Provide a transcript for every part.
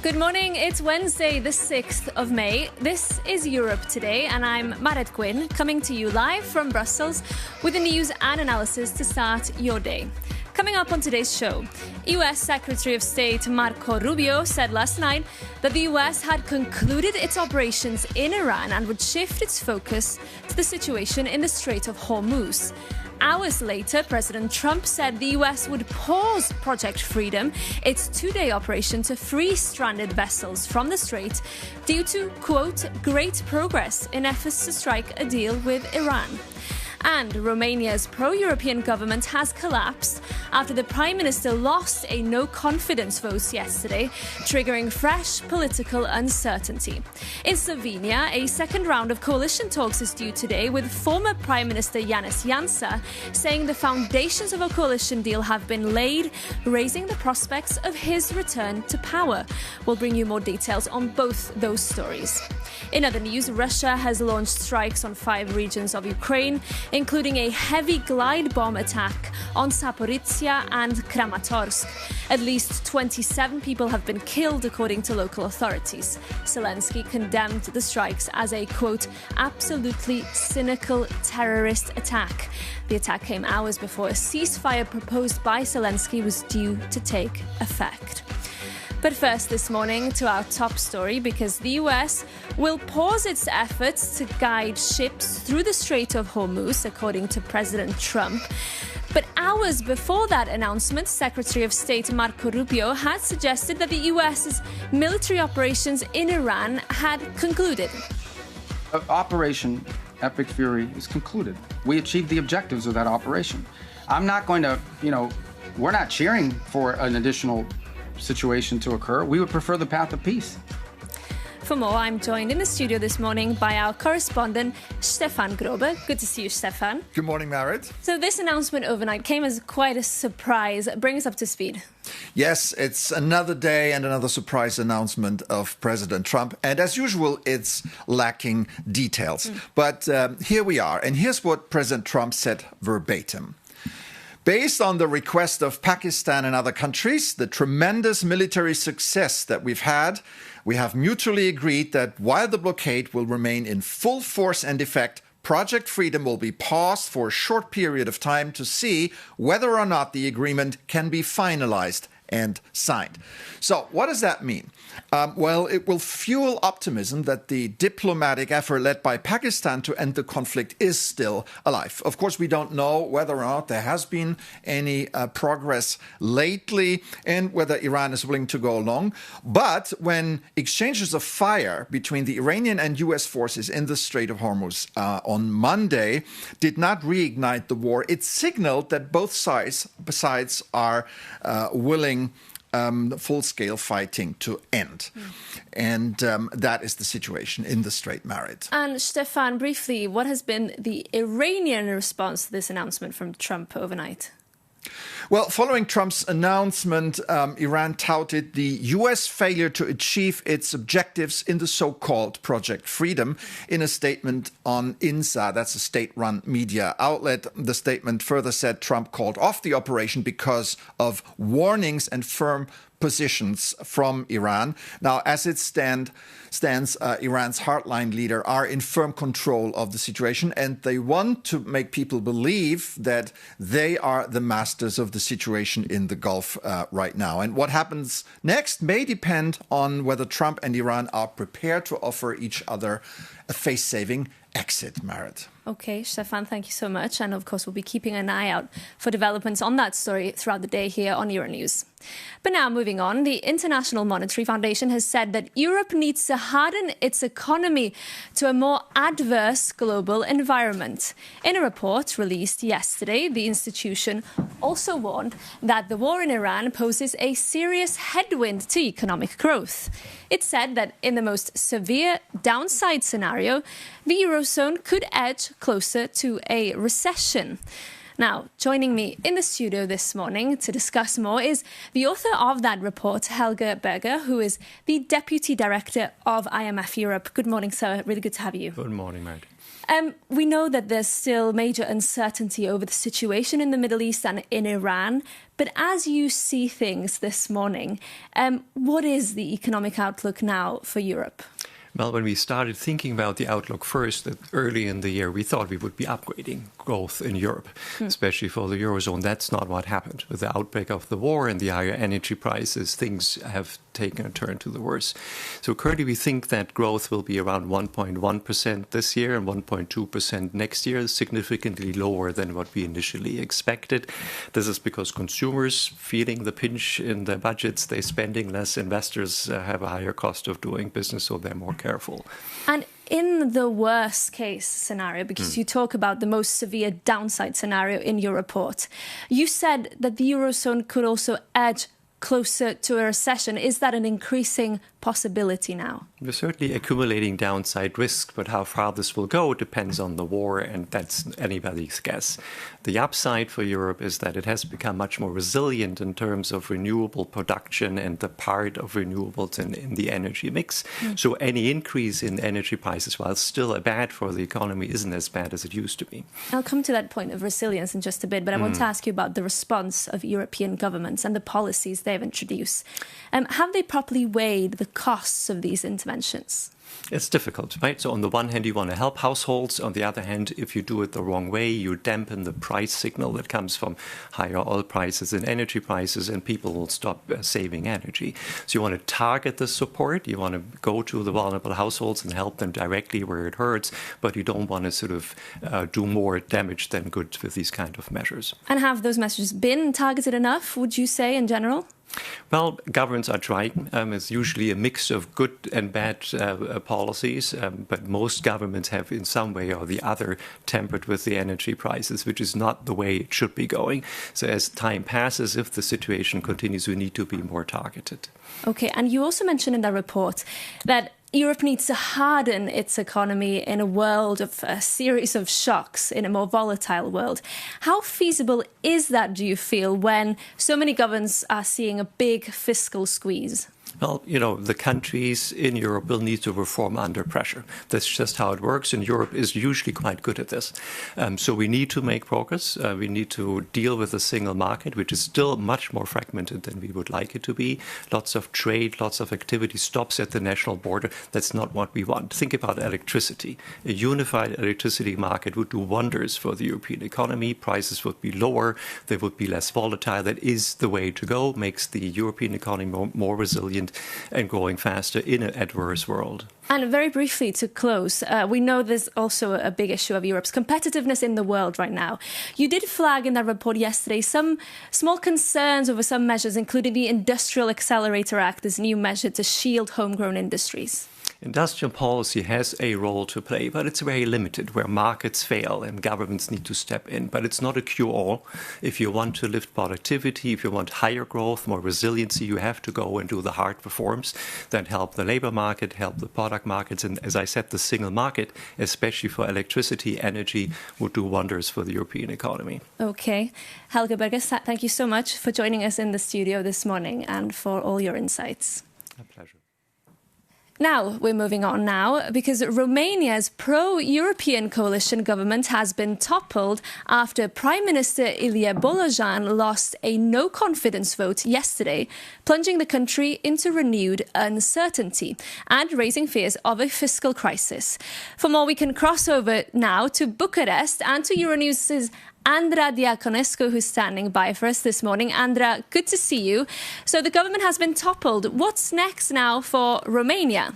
Good morning, it's Wednesday the 6th of May. This is Europe Today and I'm Marit Gwyn coming to you live from Brussels with the news and analysis to start your day. Coming up on today's show, US Secretary of State Marco Rubio said last night that the US had concluded its operations in Iran and would shift its focus to the situation in the Strait of Hormuz. Hours later, President Trump said the US would pause Project Freedom, its two-day operation to free stranded vessels from the strait due to, quote, great progress in efforts to strike a deal with Iran. And Romania's pro-European government has collapsed after the Prime Minister lost a no-confidence vote yesterday, triggering fresh political uncertainty. In Slovenia, a second round of coalition talks is due today, with former Prime Minister Janez Janša saying the foundations of a coalition deal have been laid, raising the prospects of his return to power. We'll bring you more details on both those stories. In other news, Russia has launched strikes on 5 regions of Ukraine, including a heavy glide bomb attack on Zaporizhzhia and Kramatorsk. At least 27 people have been killed, according to local authorities. Zelensky condemned the strikes as a, quote, absolutely cynical terrorist attack. The attack came hours before a ceasefire proposed by Zelensky was due to take effect. But first this morning to our top story, because the US will pause its efforts to guide ships through the Strait of Hormuz, according to President Trump. But hours before that announcement, Secretary of State Marco Rubio had suggested that the US's military operations in Iran had concluded. Operation Epic Fury is concluded. We achieved the objectives of that operation. I'm not going to, we're not cheering for an additional situation to occur. We would prefer the path of peace. For more, I'm joined in the studio this morning by our correspondent, Stefan Grobe. Good to see you, Stefan. Good morning, Marit. So this announcement overnight came as quite a surprise. Bring us up to speed. Yes, it's another day and another surprise announcement of President Trump. And as usual, it's lacking details. But here we are. And here's what President Trump said verbatim. Based on the request of Pakistan and other countries, the tremendous military success that we've had, we have mutually agreed that while the blockade will remain in full force and effect, Project Freedom will be paused for a short period of time to see whether or not the agreement can be finalized and signed. So what does that mean? Well, it will fuel optimism that the diplomatic effort led by Pakistan to end the conflict is still alive. Of course, we don't know whether or not there has been any progress lately and whether Iran is willing to go along. But when exchanges of fire between the Iranian and US forces in the Strait of Hormuz on Monday did not reignite the war, it signaled that both sides are willing full-scale fighting to end. And that is the situation in the Strait, Marit. And Stefan, briefly, what has been the Iranian response to this announcement from Trump overnight? Well, following Trump's announcement, Iran touted the U.S. failure to achieve its objectives in the so-called Project Freedom in a statement on INSA, that's a state-run media outlet. The statement further said Trump called off the operation because of warnings and firm positions from Iran. Now, as it stands, Iran's hardline leader are in firm control of the situation, and they want to make people believe that they are the masters of the situation in the Gulf right now. And what happens next may depend on whether Trump and Iran are prepared to offer each other a face-saving exit, Marit. Okay, Stefan, thank you so much. And of course, we'll be keeping an eye out for developments on that story throughout the day here on Euronews. But now moving on, the International Monetary Foundation has said that Europe needs to harden its economy to a more adverse global environment. In a report released yesterday, the institution also warned that the war in Iran poses a serious headwind to economic growth. It said that in the most severe downside scenario, the Eurozone could edge closer to a recession. Now, joining me in the studio this morning to discuss more is the author of that report, Helge Berger, who is the Deputy Director of IMF Europe. Good morning, sir. Really good to have you. Good morning, Matt. We know that there's still major uncertainty over the situation in the Middle East and in Iran. But as you see things this morning, what is the economic outlook now for Europe? Well, when we started thinking about the outlook first, early in the year, we thought we would be upgrading growth in Europe, especially for the Eurozone. That's not what happened. With the outbreak of the war and the higher energy prices, things have taken a turn to the worse. So currently we think that growth will be around 1.1% this year and 1.2% next year, significantly lower than what we initially expected. This is because consumers feeling the pinch in their budgets, they're spending less, investors have a higher cost of doing business, so they're more careful. And in the worst case scenario, because you talk about the most severe downside scenario in your report, you said that the Eurozone could also edge closer to a recession. Is that an increasing possibility now? We're certainly accumulating downside risk, but how far this will go depends on the war, and that's anybody's guess. The upside for Europe is that it has become much more resilient in terms of renewable production and the part of renewables in the energy mix. So any increase in energy prices, while still bad for the economy, isn't as bad as it used to be. I'll come to that point of resilience in just a bit, but I want to ask you about the response of European governments and the policies they've introduced. Have they properly weighed the costs of these interventions? It's difficult, right? So on the one hand, you want to help households. On the other hand, if you do it the wrong way, you dampen the price signal that comes from higher oil prices and energy prices, and people will stop saving energy. So you want to target the support. You want to go to the vulnerable households and help them directly where it hurts, but you don't want to sort of do more damage than good with these kind of measures. And have those measures been targeted enough, would you say, in general? Well, governments are trying. It's usually a mix of good and bad policies, but most governments have in some way or the other tempered with the energy prices, which is not the way it should be going. So as time passes, if the situation continues, we need to be more targeted. Okay, and you also mentioned in that report that Europe needs to harden its economy in a world of a series of shocks, in a more volatile world. How feasible is that, do you feel, when so many governments are seeing a big fiscal squeeze? Well, you know, the countries in Europe will need to reform under pressure. That's just how it works, and Europe is usually quite good at this. So we need to make progress. We need to deal with the single market, which is still much more fragmented than we would like it to be. Lots of trade, lots of activity stops at the national border. That's not what we want. Think about electricity. A unified electricity market would do wonders for the European economy. Prices would be lower. They would be less volatile. That is the way to go. Makes the European economy more resilient and growing faster in an adverse world. And very briefly to close, we know there's also a big issue of Europe's competitiveness in the world right now. You did flag in that report yesterday some small concerns over some measures, including the Industrial Accelerator Act, this new measure to shield homegrown industries. Industrial policy has a role to play, but it's very limited, where markets fail and governments need to step in. But it's not a cure-all. If you want to lift productivity, if you want higher growth, more resiliency, you have to go and do the hard reforms that help the labor market, help the product markets. And as I said, the single market, especially for electricity, energy, would do wonders for the European economy. Okay. Helge Berger, thank you so much for joining us in the studio this morning and for all your insights. A pleasure. Now, we're moving on now because Romania's pro-European coalition government has been toppled after Prime Minister Ilie Bolojan lost a no-confidence vote yesterday, plunging the country into renewed uncertainty and raising fears of a fiscal crisis. For more, we can cross over now to Bucharest and to Euronews' Andra Diaconescu, who's standing by for us this morning. Andra, good to see you. So the government has been toppled. What's next now for Romania?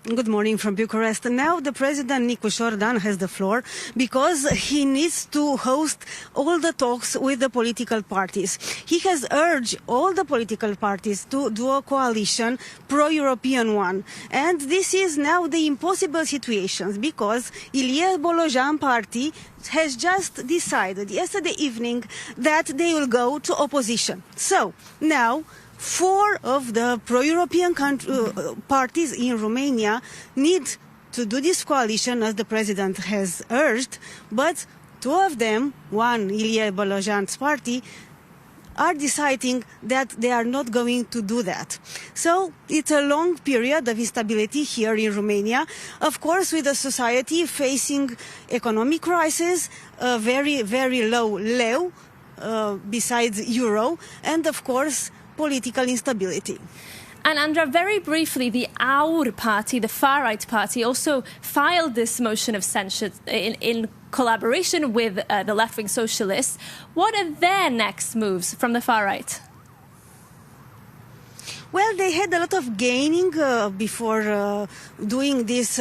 Good morning from Bucharest. Now the President Nicu Șordan has the floor because he needs to host all the talks with the political parties. He has urged all the political parties to do a coalition, pro-European one. And this is now the impossible situation because Ilie Bolojan party has just decided yesterday evening that they will go to opposition. So now 4 of the pro-European parties in Romania need to do this coalition as the president has urged, but 2 of them, one Ilie Bolojan's party, are deciding that they are not going to do that. So it's a long period of instability here in Romania, of course, with a society facing economic crisis, a very, very low leu, besides euro, and of course, political instability. And Andra, very briefly, the Our party, the far-right party, also filed this motion of censure in collaboration with the left-wing socialists. What are their next moves from the far-right? Well, they had a lot of gaining before doing this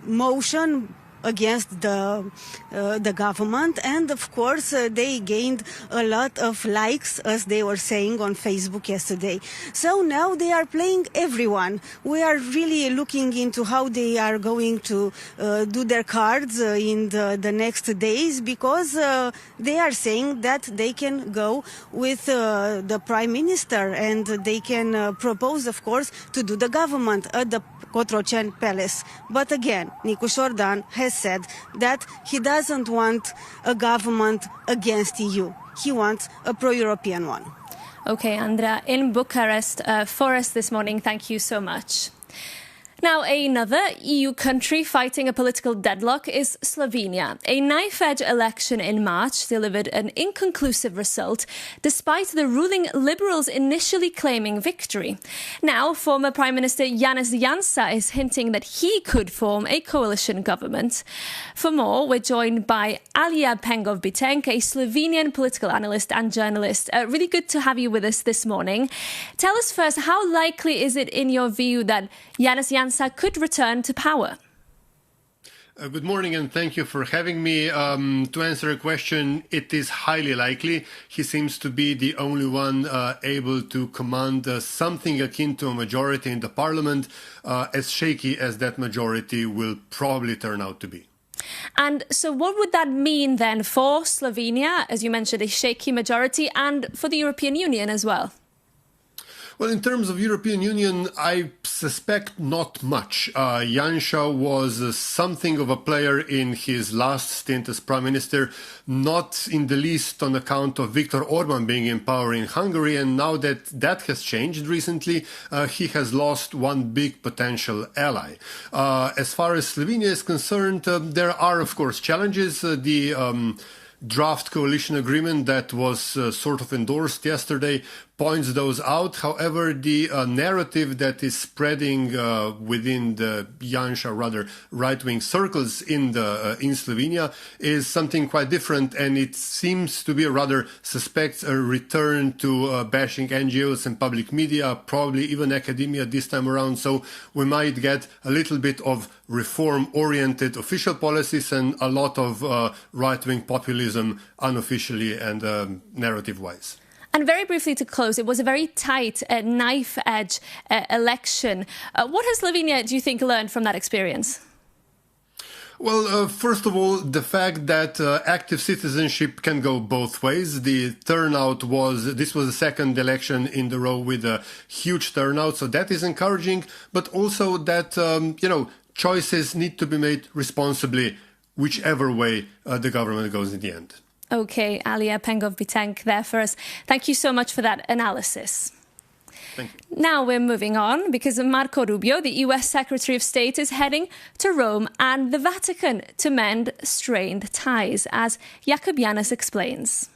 motion against the government, and of course they gained a lot of likes, as they were saying on Facebook yesterday. So now they are playing everyone. We are really looking into how they are going to do their cards in the next days, because they are saying that they can go with the prime minister, and they can propose, of course, to do the government at the Cotroceni Palace. But again, Nicu Șordan has said that he doesn't want a government against EU. He wants a pro-European one. Okay, Andra, in Bucharest for us this morning, thank you so much. Now, another EU country fighting a political deadlock is Slovenia. A knife-edge election in March delivered an inconclusive result, despite the ruling Liberals initially claiming victory. Now, former Prime Minister Janez Janša is hinting that he could form a coalition government. For more, we're joined by Alija Pengov-Bitenk, a Slovenian political analyst and journalist. Really good to have you with us this morning. Tell us first, how likely is it, in your view, that Janez Janša could return to power? Good morning, and thank you for having me. To answer a question, it is highly likely. He seems to be the only one able to command something akin to a majority in the parliament, as shaky as that majority will probably turn out to be. And so what would that mean then for Slovenia, as you mentioned, a shaky majority, and for the European Union as well? Well, in terms of European Union, I suspect not much. Janša was something of a player in his last stint as Prime Minister, not in the least on account of Viktor Orban being in power in Hungary. And now that that has changed recently, he has lost one big potential ally. As far as Slovenia is concerned, there are, of course, challenges. The draft coalition agreement that was sort of endorsed yesterday points those out. However, the narrative that is spreading within the Janša, rather right-wing circles in Slovenia is something quite different, and it seems to be suspects a return to bashing NGOs and public media, probably even academia this time around. So we might get a little bit of reform-oriented official policies and a lot of right-wing populism unofficially and narrative-wise. And very briefly to close, it was a very tight knife-edge election. What has Slovenia, do you think, learned from that experience? Well, first of all, the fact that active citizenship can go both ways. The turnout this was the second election in the row with a huge turnout, so that is encouraging. But also that, choices need to be made responsibly, whichever way the government goes in the end. Okay, Alija Pengov-Bitenk there for us. Thank you so much for that analysis. Thank you. Now we're moving on because Marco Rubio, the US Secretary of State, is heading to Rome and the Vatican to mend strained ties, as Jakub Janis explains.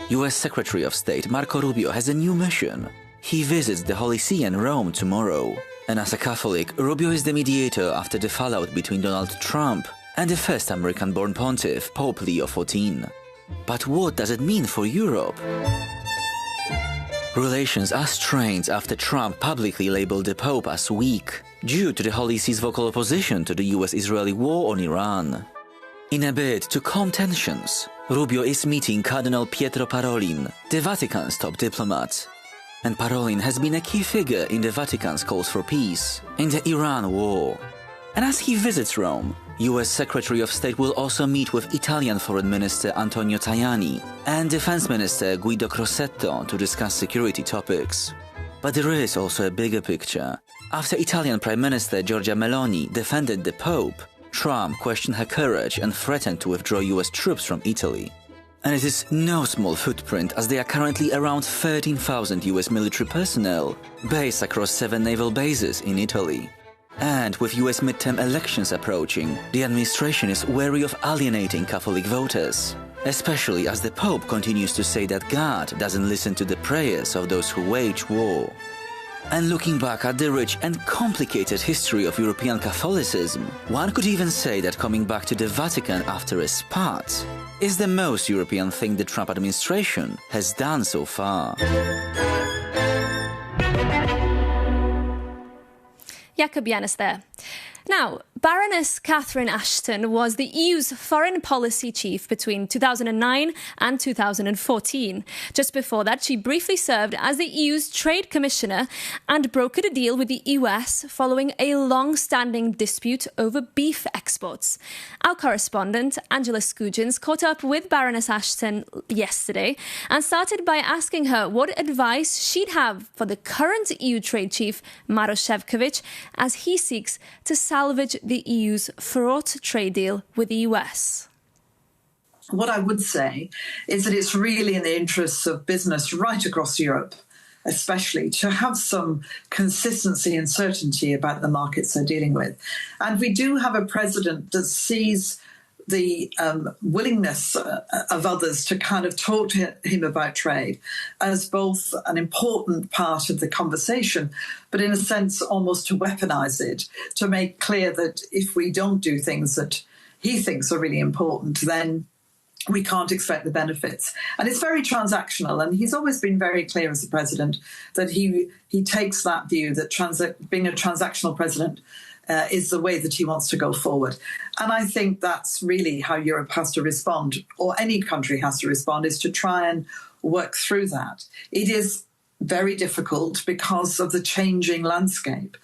US Secretary of State Marco Rubio has a new mission. He visits the Holy See and Rome tomorrow. And as a Catholic, Rubio is the mediator after the fallout between Donald Trump and the first American-born pontiff, Pope Leo XIV. But what does it mean for Europe? Relations are strained after Trump publicly labeled the Pope as weak, due to the Holy See's vocal opposition to the US-Israeli war on Iran. In a bid to calm tensions, Rubio is meeting Cardinal Pietro Parolin, the Vatican's top diplomat. And Parolin has been a key figure in the Vatican's calls for peace in the Iran war. And as he visits Rome, US Secretary of State will also meet with Italian Foreign Minister Antonio Tajani and Defense Minister Guido Crosetto to discuss security topics. But there is also a bigger picture. After Italian Prime Minister Giorgia Meloni defended the Pope, Trump questioned her courage and threatened to withdraw US troops from Italy. And it is no small footprint, as there are currently around 13,000 US military personnel based across 7 naval bases in Italy. And with US midterm elections approaching, the administration is wary of alienating Catholic voters, especially as the Pope continues to say that God doesn't listen to the prayers of those who wage war. And looking back at the rich and complicated history of European Catholicism, one could even say that coming back to the Vatican after a spat is the most European thing the Trump administration has done so far. Jakob Yanis there. Now, Baroness Catherine Ashton was the EU's foreign policy chief between 2009 and 2014. Just before that, she briefly served as the EU's trade commissioner and brokered a deal with the US following a long-standing dispute over beef exports. Our correspondent, Angela Skujins, caught up with Baroness Ashton yesterday and started by asking her what advice she'd have for the current EU trade chief, Maroš Šefčovič, as he seeks to salvage the EU's fraught trade deal with the US. What I would say is that it's really in the interests of business right across Europe, especially, to have some consistency and certainty about the markets they're dealing with. And we do have a president that sees the willingness of others to kind of talk to him about trade as both an important part of the conversation, but in a sense almost to weaponize it, to make clear that if we don't do things that he thinks are really important, then we can't expect the benefits. And it's very transactional, and he's always been very clear as the president that he takes that view that being a transactional president is the way that he wants to go forward. And I think that's really how Europe has to respond, or any country has to respond, is to try and work through that. It is very difficult because of the changing landscape.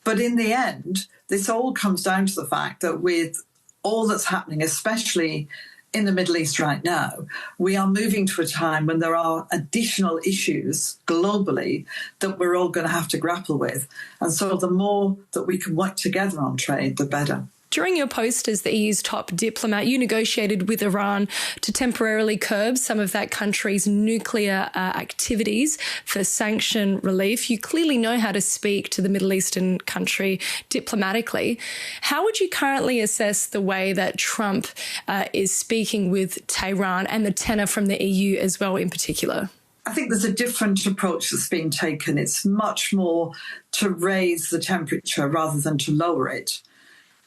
But in the end, this all comes down to the fact that with all that's happening, especially in the Middle East right now, we are moving to a time when there are additional issues globally that we're all going to have to grapple with. And so the more that we can work together on trade, the better. During your post as the EU's top diplomat, you negotiated with Iran to temporarily curb some of that country's nuclear activities for sanction relief. You clearly know how to speak to the Middle Eastern country diplomatically. How would you currently assess the way that Trump is speaking with Tehran and the tenor from the EU as well in particular? I think there's a different approach that's being taken. It's much more to raise the temperature rather than to lower it.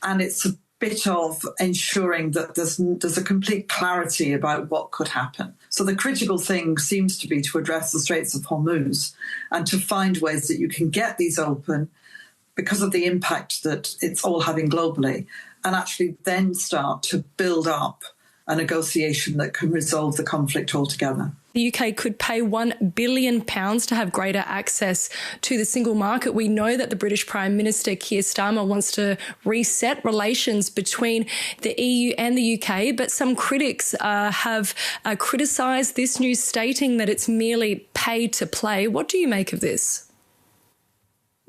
And it's a bit of ensuring that there's a complete clarity about what could happen. So the critical thing seems to be to address the Straits of Hormuz and to find ways that you can get these open because of the impact that it's all having globally, and actually then start to build up a negotiation that can resolve the conflict altogether. The UK could pay £1 billion to have greater access to the single market. We know that the British Prime Minister, Keir Starmer, wants to reset relations between the EU and the UK, but some critics have criticised this news, stating that it's merely pay to play. What do you make of this?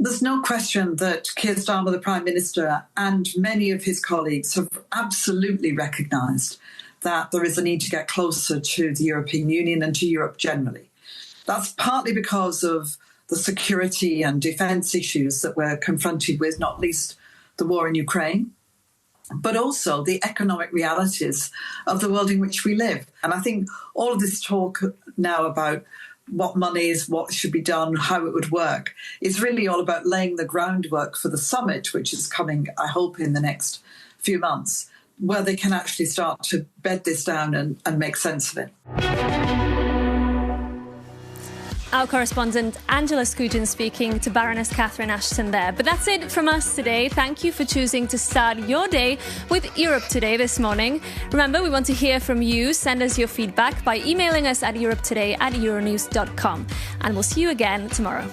There's no question that Keir Starmer, the Prime Minister, and many of his colleagues have absolutely recognised that there is a need to get closer to the European Union and to Europe generally. That's partly because of the security and defence issues that we're confronted with, not least the war in Ukraine, but also the economic realities of the world in which we live. And I think all of this talk now about what money is, what should be done, how it would work, is really all about laying the groundwork for the summit, which is coming, I hope, in the next few months, where they can actually start to bed this down and make sense of it. Our correspondent Angela Skujins speaking to Baroness Catherine Ashton there. But that's it from us today. Thank you for choosing to start your day with Europe Today this morning. Remember, we want to hear from you. Send us your feedback by emailing us at europetoday@euronews.com. And we'll see you again tomorrow.